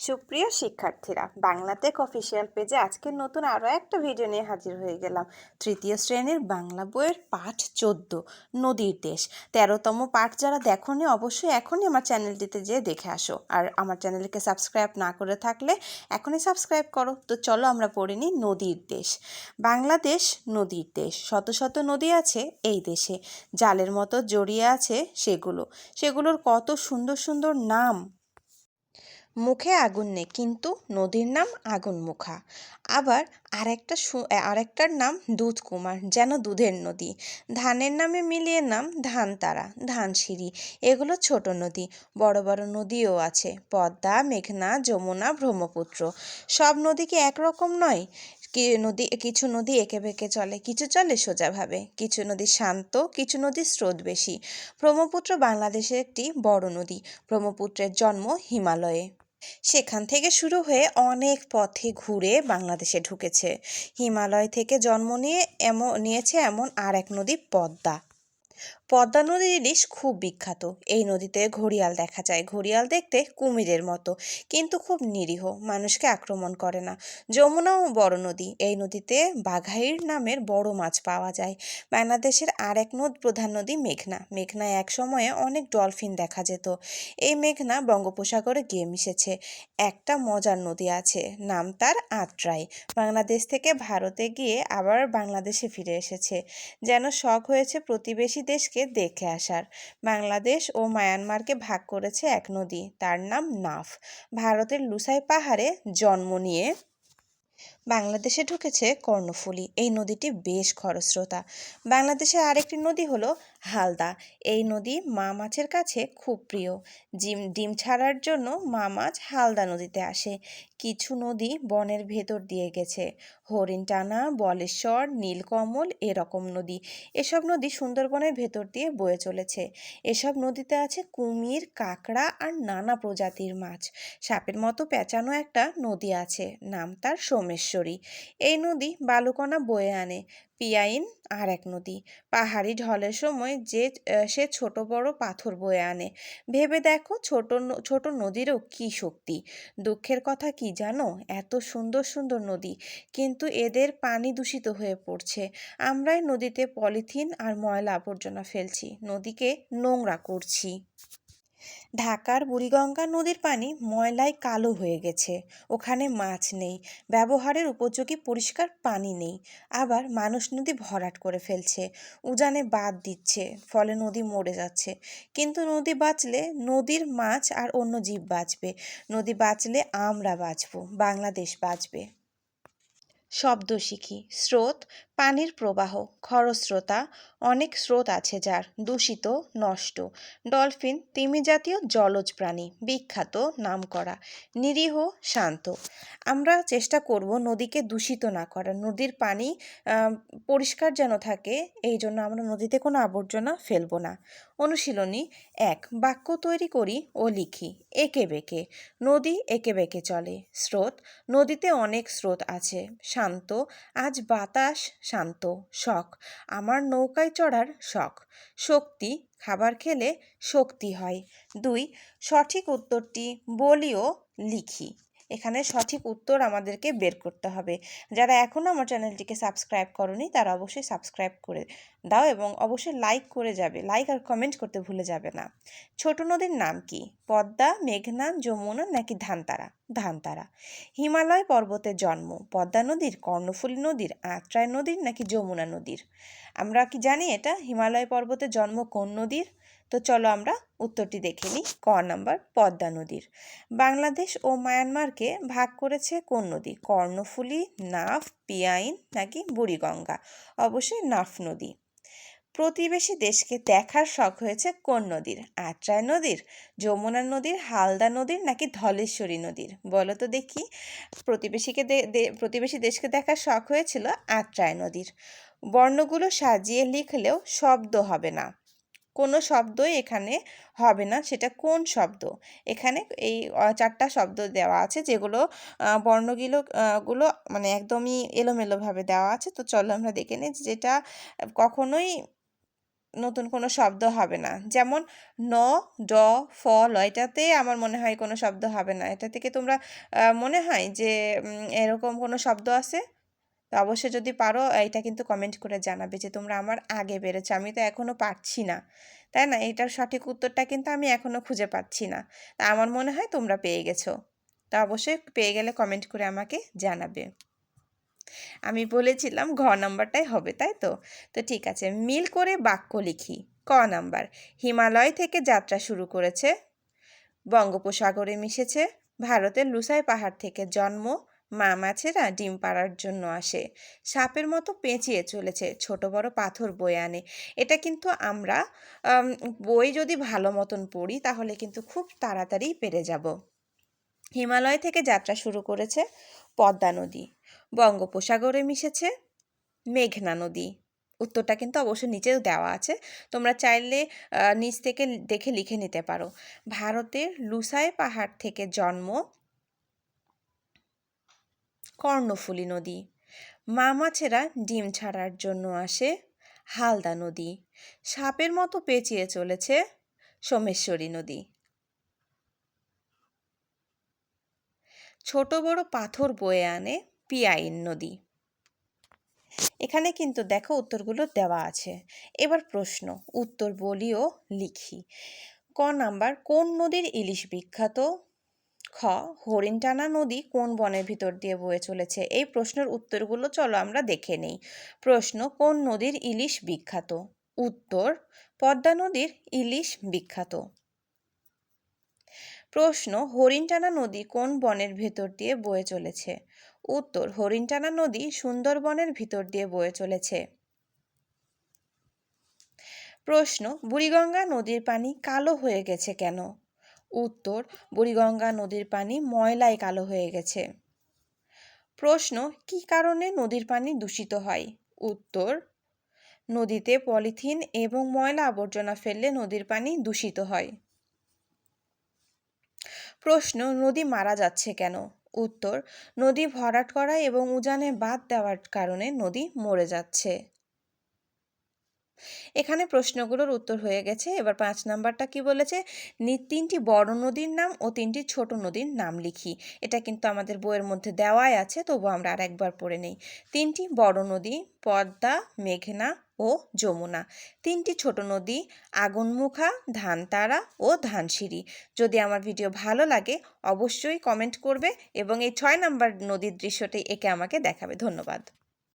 সুপ্রিয় শিক্ষার্থীরা, বাংলাটেক অফিসিয়াল পেজে আজকে নতুন আরও একটা ভিডিও নিয়ে হাজির হয়ে গেলাম। তৃতীয় শ্রেণীর বাংলা বইয়ের পাঠ 14 নদীর দেশ 13তম পাঠ। যারা দেখোনি অবশ্যই এখনই আমার চ্যানেলটিতে যেয়ে দেখে আসো, আর আমার চ্যানেলকে সাবস্ক্রাইব না করে থাকলে এখনই সাবস্ক্রাইব করো। তো চলো আমরা পড়ে নিই নদীর দেশ। বাংলাদেশ নদীর দেশ, শত শত নদী আছে এই দেশে, জালের মতো জড়িয়ে আছে সেগুলোর কত সুন্দর সুন্দর নাম। মুখে আগুন নেই কিন্তু নদীর নাম আগুনমুখা। আবার আরেকটার নাম দুধকুমার, যেন দুধের নদী। ধানের নামে মিলিয়ে নাম ধানতারা, ধানসিঁড়ি। এগুলো ছোট নদী। বড় বড় নদীও আছে, পদ্মা, মেঘনা, যমুনা, ব্রহ্মপুত্র। সব নদী কি একরকম নয়? কিছু নদী এঁকে বেঁকে চলে, কিছু চলে সোজাভাবে। কিছু নদী শান্ত, কিছু নদীর স্রোত বেশি। ব্রহ্মপুত্র বাংলাদেশের একটি বড় নদী। ব্রহ্মপুত্রের জন্ম হিমালয়ে। সেখান থেকে শুরু হয়ে অনেক পথে ঘুরে বাংলাদেশে ঢুকেছে। হিমালয় থেকে জন্ম নিয়েছে এমন আর এক নদী পদ্মা। পদ্মা নদীর ইলিশ খুব বিখ্যাত। এই নদীতে ঘড়িয়াল দেখা যায়। ঘড়িয়াল দেখতে কুমিরের মতো, কিন্তু খুব নিরীহ, মানুষকে আক্রমণ করে না। যমুনাও বড় নদী। এই নদীতে বাঘাইর নামের বড় মাছ পাওয়া যায়। বাংলাদেশের আর এক প্রধান নদী মেঘনা। মেঘনায় এক সময়ে অনেক ডলফিন দেখা যেত। এই মেঘনা বঙ্গোপসাগরে গিয়ে মিশেছে। একটা মজার নদী আছে, নাম তার আত্রাই। বাংলাদেশ থেকে ভারতে গিয়ে আবার বাংলাদেশে ফিরে এসেছে, যেন শখ হয়েছে প্রতিবেশী দেশকে দেখে আসার। বাংলাদেশ ও মায়ানমারকে ভাগ করেছে এক নদী, তার নাম নাফ। ভারতের লুসাই পাহাড়ে জন্ম নিয়ে বাংলাদেশে ঢুকেছে কর্ণফুলী। এই নদীটি বেশ খরস্রোতা। বাংলাদেশের আরেকটি নদী হলো হালদা। এই নদী মা মাছের কাছে খুব প্রিয়। ডিম ছাড়ার জন্য মা মাছ হালদা নদীতে আসে। কিছু নদী বনের ভেতর দিয়ে গেছে, হরিণটানা, বলেশ্বর, নীলকমল, এরকম নদী। এসব নদী সুন্দরবনের ভেতর দিয়ে বয়ে চলেছে। এসব নদীতে আছে কুমির, কাঁকড়া আর নানা প্রজাতির মাছ। সাপের মতো পেঁচানো একটা নদী আছে, নাম তার সোমেশ্বরী। এই নদী বালুকণা বয়ে আনে। পিয়াইন আর এক নদী। পাহাড়ি ঢলের সময় সে ছোট বড় পাথর বয়ে আনে। ভেবে দেখো, ছোট নদীরও কি শক্তি। দুঃখের কথা কি জানো, এত সুন্দর সুন্দর নদী, কিন্তু এদের পানি দূষিত হয়ে পড়ছে। আমরাই নদীতে পলিথিন আর ময়লা আবর্জনা ফেলছি, নদীকে নোংরা করছি। ঢাকার বুড়িগঙ্গা নদীর পানি ময়লায় কালো হয়ে গেছে। ওখানে মাছ নেই, ব্যবহারের উপযোগী পরিষ্কার পানি নেই। আবার মানুষ নদী ভরাট করে ফেলছে, উজানে বাঁধ দিচ্ছে, ফলে নদী মরে যাচ্ছে। কিন্তু নদী বাঁচলে নদীর মাছ আর অন্য জীব বাঁচবে। নদী বাঁচলে আমরা বাঁচবো, বাংলাদেশ বাঁচবে। শব্দ শিখি। স্রোত, পানির প্রবাহ। খরস্রোতা, অনেক স্রোত আছে যার, দূষিত, নষ্ট। ডলফিন, তিমি জাতীয় জলজ প্রাণী, বিখ্যাত, নামকরা। নিরীহ, শান্ত। আমরা চেষ্টা করব নদীকে দূষিত না করার, নদীর পানি পরিষ্কার যেন থাকে, এই জন্য আমরা নদীতে কোনো আবর্জনা ফেলবো না। অনুশীলনী 1, বাক্য তৈরি করি ও লিখি। এঁকে বেঁকে। নদী এঁকে বেঁকে চলে। স্রোত, নদীতে অনেক স্রোত আছে। শান্ত, আজ বাতাস শান্ত। শখ, আমার নৌকায় চড়ার শখ। শক্তি, খাবার খেলে শক্তি হয়। 2, সঠিক উত্তরটি বলি ও লিখি। এখানে সঠিক উত্তর আমাদেরকে বের করতে হবে। যারা এখনও আমার চ্যানেলটিকে সাবস্ক্রাইব করনি তারা অবশ্যই সাবস্ক্রাইব করে দাও এবং অবশ্যই লাইক করে যাবে, লাইক আর কমেন্ট করতে ভুলে যাবে না। ছোট নদীর নাম কি? পদ্মা, মেঘনা, যমুনা নাকি ধানতারা? ধানতারা। হিমালয় পর্বতের জন্ম পদ্মা নদীর, কর্ণফুলী নদীর, আত্রাই নদীর নাকি যমুনা নদীর? আমরা কি জানি এটা হিমালয় পর্বতের জন্ম কোন নদীর? তো চলো আমরা উত্তরটি দেখে নিই। ক নাম্বার, পদ্মা নদীর। বাংলাদেশ ও মায়ানমারকে ভাগ করেছে কোন নদী? কর্ণফুলী, নাফ, পিয়াইন নাকি বুড়িগঙ্গা? অবশ্যই নাফ নদী। প্রতিবেশী দেশকে দেখার শখ হয়েছে কোন নদীর? আত্রাই নদীর, যমুনা নদীর, হালদা নদীর নাকি ধলেশ্বরী নদীর? বলো তো দেখি। প্রতিবেশী দেশকে দেখার শখ হয়েছিল আত্রাই নদীর। বর্ণগুলো সাজিয়ে লিখলেও শব্দ হবে না, কোনো শব্দই এখানে হবে না। সেটা কোন শব্দ? এখানে এই 4টা শব্দ দেওয়া আছে, যেগুলো বর্ণগুলো মানে একদমই এলোমেলোভাবে দেওয়া আছে। তো চলো আমরা দেখে নিই যেটা কখনোই নতুন কোনো শব্দ হবে না। যেমন ন, ড, ফ, ল এটাতে আমার মনে হয় কোনো শব্দ হবে না। এটা থেকে তোমরা মনে হয় যে এরকম কোনো শব্দ আছে? তো অবশ্যই যদি পারো এটা কিন্তু কমেন্ট করে জানাবে যে তোমরা আমার আগে পেরেছো। আমি তো এখনো পারছি না। তাই না? এটার সঠিক উত্তরটা কিন্তু আমি এখনো খুঁজে পাচ্ছি না। তা আমার মনে হয় তোমরা পেয়ে গেছো। তা অবশ্যই পেয়ে গেলে কমেন্ট করে আমাকে জানাবে। আমি বলেছিলাম ঘ নাম্বারটাই হবে, তাই তো? তো ঠিক আছে, মিল করে বাক্য লিখি। ক নাম্বার, হিমালয় থেকে যাত্রা শুরু করেছে, বঙ্গোপসাগরে মিশেছে, ভারতের লুসাই পাহাড় থেকে জন্ম, মা মাছেরা ডিম পাড়ার জন্য আসে, সাপের মতো পেঁচিয়ে চলেছে, ছোট বড় পাথর বয়ে আনে। এটা কিন্তু আমরা বই যদি ভালো মতন পড়ি তাহলে কিন্তু খুব তাড়াতাড়ি পেরে যাব। হিমালয় থেকে যাত্রা শুরু করেছে, পদ্মা নদী, বঙ্গোপসাগরে মিশেছে, মেঘনা নদী। উত্তরটা কিন্তু অবশ্যই নিচেও দেওয়া আছে, তোমরা চাইলে নিচ থেকে দেখে লিখে নিতে পারো। ভারতের লুসাই পাহাড় থেকে জন্ম, কর্ণফুলী নদী, মা মাছেরা ডিম ছাড়ার জন্য আসে, হালদা নদী, সাপের মতো পেঁচিয়ে চলেছে, সোমেশ্বরী নদী, ছোট বড় পাথর বয়ে আনে, পিয়াইন নদী। এখানে কিন্তু দেখো উত্তরগুলো দেওয়া আছে। এবার প্রশ্ন, উত্তর বলি ও লিখি। ক নাম্বার, কোন নদীর ইলিশ বিখ্যাত? খ, হরিণটানা নদী কোন বনের ভিতর দিয়ে বয়ে চলেছে? এই প্রশ্নের উত্তরগুলো চলো আমরা দেখে নেই। প্রশ্ন, কোন নদীর ইলিশ বিখ্যাত? উত্তর, পদ্মা নদীর ইলিশ বিখ্যাত। প্রশ্ন, হরিণটানা নদী কোন বনের ভেতর দিয়ে বয়ে চলেছে? উত্তর, হরিণটানা নদী সুন্দরবনের ভিতর দিয়ে বয়ে চলেছে। প্রশ্ন, বুড়িগঙ্গা নদীর পানি কালো হয়ে গেছে কেন? উত্তর, বুড়িগঙ্গা নদীর পানি ময়লায় কালো হয়ে গেছে। প্রশ্ন, কী কারণে নদীর পানি দূষিত হয়? উত্তর, নদীতে পলিথিন এবং ময়লা আবর্জনা ফেললে নদীর পানি দূষিত হয়। প্রশ্ন, নদী মারা যাচ্ছে কেন? উত্তর, নদী ভরাট করা এবং উজানে বাঁধ দেওয়ার কারণে নদী মরে যাচ্ছে। এখানে প্রশ্নগুলোর উত্তর হয়ে গেছে। এবার 5 নাম্বারটা কি বলেছে? 3টি বড় নদীর নাম ও 3টি ছোট নদীর নাম লিখি। এটা কিন্তু আমাদের বইয়ের মধ্যে দেওয়াই আছে, তবু আমরা আরেকবার পড়ে নেই। 3টি বড় নদী, পদ্মা, মেঘনা ও যমুনা। 3টি ছোট নদী, আগুনমুখা, ধানতারা ও ধানসিঁড়ি। যদি আমার ভিডিও ভালো লাগে অবশ্যই কমেন্ট করবে এবং এই 6 নাম্বার নদীর দৃশ্যটি এঁকে আমাকে দেখাবে। ধন্যবাদ।